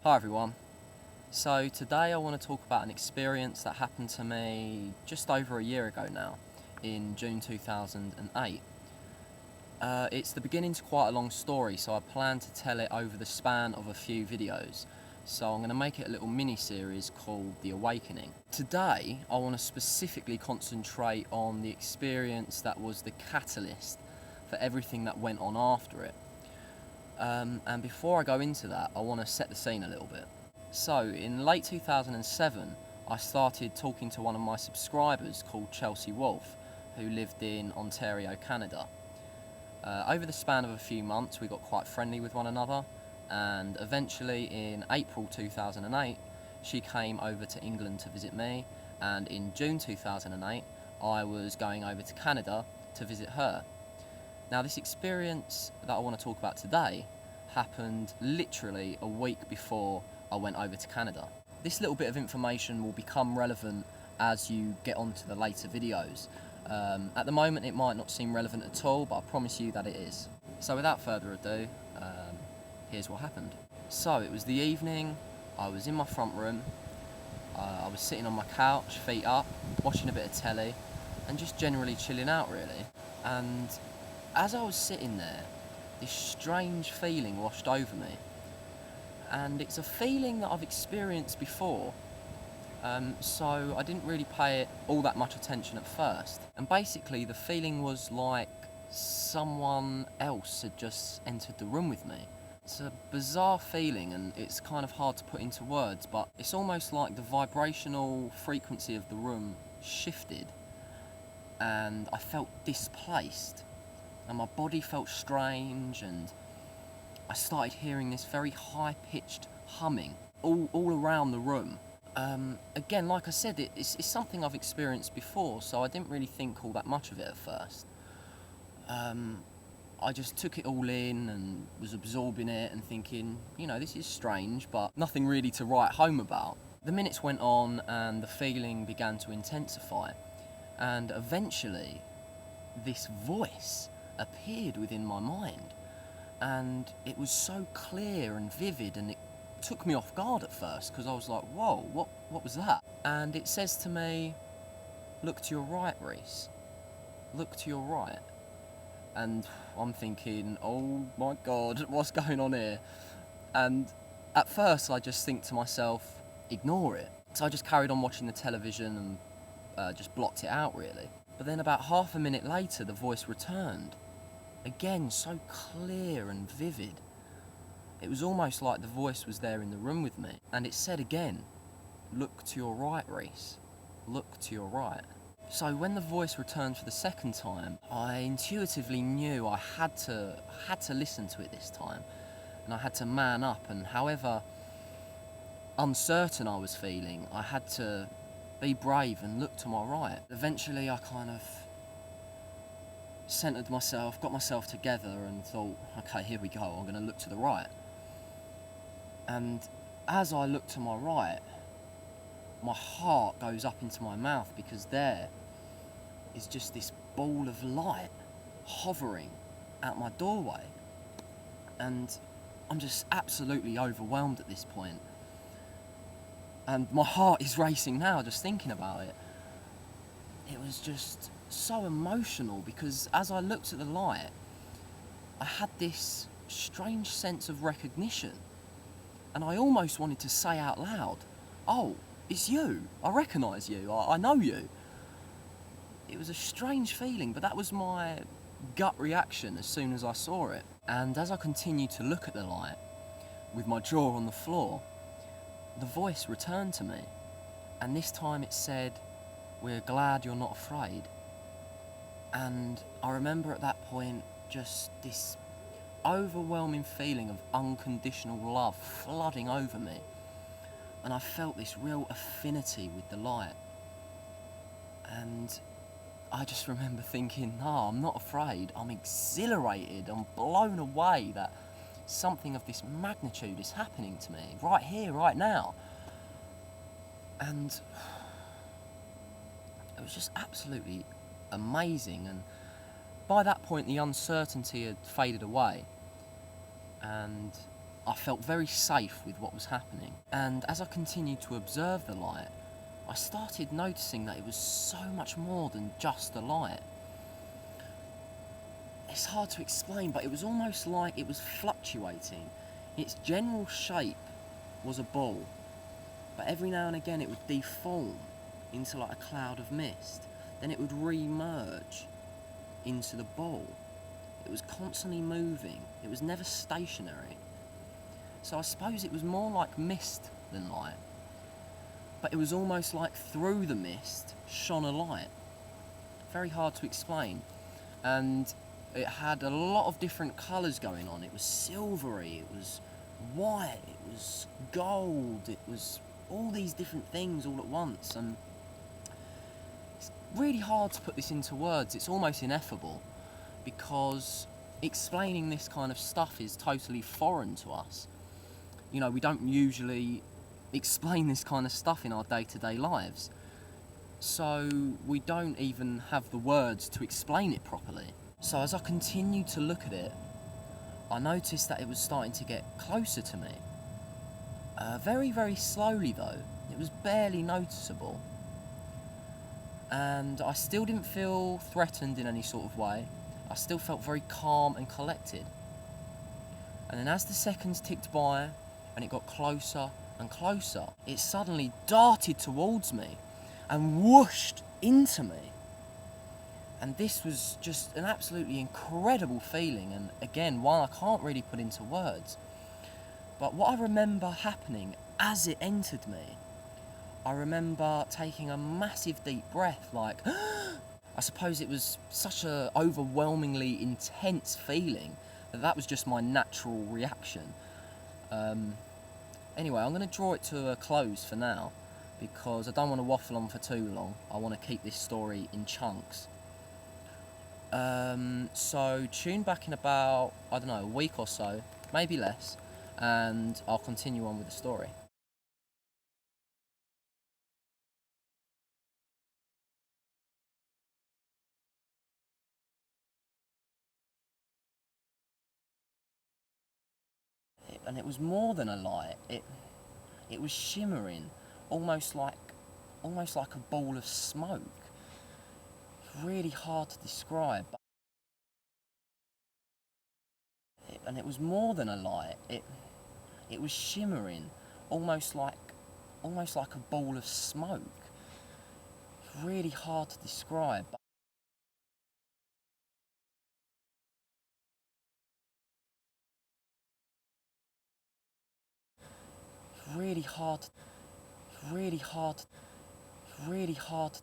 Hi everyone. So today I want to talk about an experience that happened to me just over a year ago now, in June 2008. It's the beginning to quite a long story, so I plan to tell it over the span of a few videos. So I'm going to make it a little mini-series called The Awakening. Today I want to specifically concentrate on the experience that was the catalyst for everything that went on after it. And before I go into that, I want to set the scene a little bit. So, in late 2007, I started talking to one of my subscribers called Chelsea Wolf, who lived in Ontario, Canada. Over the span of a few months, we got quite friendly with one another, and eventually in April 2008, she came over to England to visit me, and in June 2008, I was going over to Canada to visit her. Now, this experience that I want to talk about today happened literally a week before I went over to Canada. This little bit of information will become relevant as you get onto the later videos. At the moment it might not seem relevant at all, but I promise you that it is. So without further ado, here's what happened. So it was the evening, I was in my front room, I was sitting on my couch, feet up, watching a bit of telly, and just generally chilling out really. And as I was sitting there, this strange feeling washed over me. And it's a feeling that I've experienced before, so I didn't really pay it all that much attention at first. And basically the feeling was like someone else had just entered the room with me. It's a bizarre feeling and it's kind of hard to put into words, but it's almost like the vibrational frequency of the room shifted and I felt displaced. And my body felt strange, and I started hearing this very high-pitched humming all around the room. Again, like I said, it's something I've experienced before, so I didn't really think all that much of it at first. I just took it all in and was absorbing it and thinking, this is strange, but nothing really to write home about. The minutes went on and the feeling began to intensify, and eventually this voice appeared within my mind, and it was so clear and vivid, and it took me off guard at first because I was like, whoa, what was that? And it says to me, look to your right, Reese, look to your right. And I'm thinking, oh my god, what's going on here? And at first I just think to myself, ignore it. So I just carried on watching the television and just blocked it out really. But then about half a minute later the voice returned. Again, so clear and vivid. It was almost like the voice was there in the room with me. And it said again, look to your right, Reese. Look to your right. So when the voice returned for the second time, I intuitively knew I had to listen to it this time. And I had to man up, and however uncertain I was feeling, I had to be brave and look to my right. Eventually I kind of centered myself, got myself together and thought, okay, here we go, I'm going to look to the right. And as I look to my right, my heart goes up into my mouth because there is just this ball of light hovering at my doorway. And I'm just absolutely overwhelmed at this point. And my heart is racing now just thinking about it. It was just so emotional because as I looked at the light, I had this strange sense of recognition, and I almost wanted to say out loud, oh, it's you, I recognise you, I know you. It was a strange feeling, but that was my gut reaction as soon as I saw it. And as I continued to look at the light, with my jaw on the floor, the voice returned to me, and this time it said, we're glad you're not afraid. And I remember at that point just this overwhelming feeling of unconditional love flooding over me, and I felt this real affinity with the light. And I just remember thinking, no, I'm not afraid, I'm exhilarated, I'm blown away that something of this magnitude is happening to me right here, right now. And it was just absolutely amazing, and by that point the uncertainty had faded away, and I felt very safe with what was happening. And as I continued to observe the light, I started noticing that it was so much more than just a light. It's hard to explain, but it was almost like it was fluctuating. Its general shape was a ball, but every now and again it would deform into like a cloud of mist. Then it would re-merge into the ball. It was constantly moving. It was never stationary. So I suppose it was more like mist than light. But it was almost like through the mist shone a light. Very hard to explain. And it had a lot of different colours going on. It was silvery, it was white, it was gold, it was all these different things all at once. And it's really hard to put this into words. It's almost ineffable, because explaining this kind of stuff is totally foreign to us. You know, we don't usually explain this kind of stuff in our day-to-day lives. So we don't even have the words to explain it properly. So as I continued to look at it, I noticed that it was starting to get closer to me. Very, very slowly though. It was barely noticeable. And I still didn't feel threatened in any sort of way. I still felt very calm and collected. And then as the seconds ticked by, and it got closer and closer, it suddenly darted towards me and whooshed into me. And this was just an absolutely incredible feeling, and again, one I can't really put into words. But what I remember happening as it entered me, I remember taking a massive deep breath, like, I suppose it was such a overwhelmingly intense feeling that was just my natural reaction. Anyway, I'm going to draw it to a close for now, because I don't want to waffle on for too long. I want to keep this story in chunks. So tune back in about, I don't know, a week or so, maybe less, and I'll continue on with the story. And it was more than a light. It was shimmering, almost like a ball of smoke. Really hard to describe. And it was more than a light. It was shimmering, almost like a ball of smoke. Really hard to describe. Really hard. Really hard. Really hard.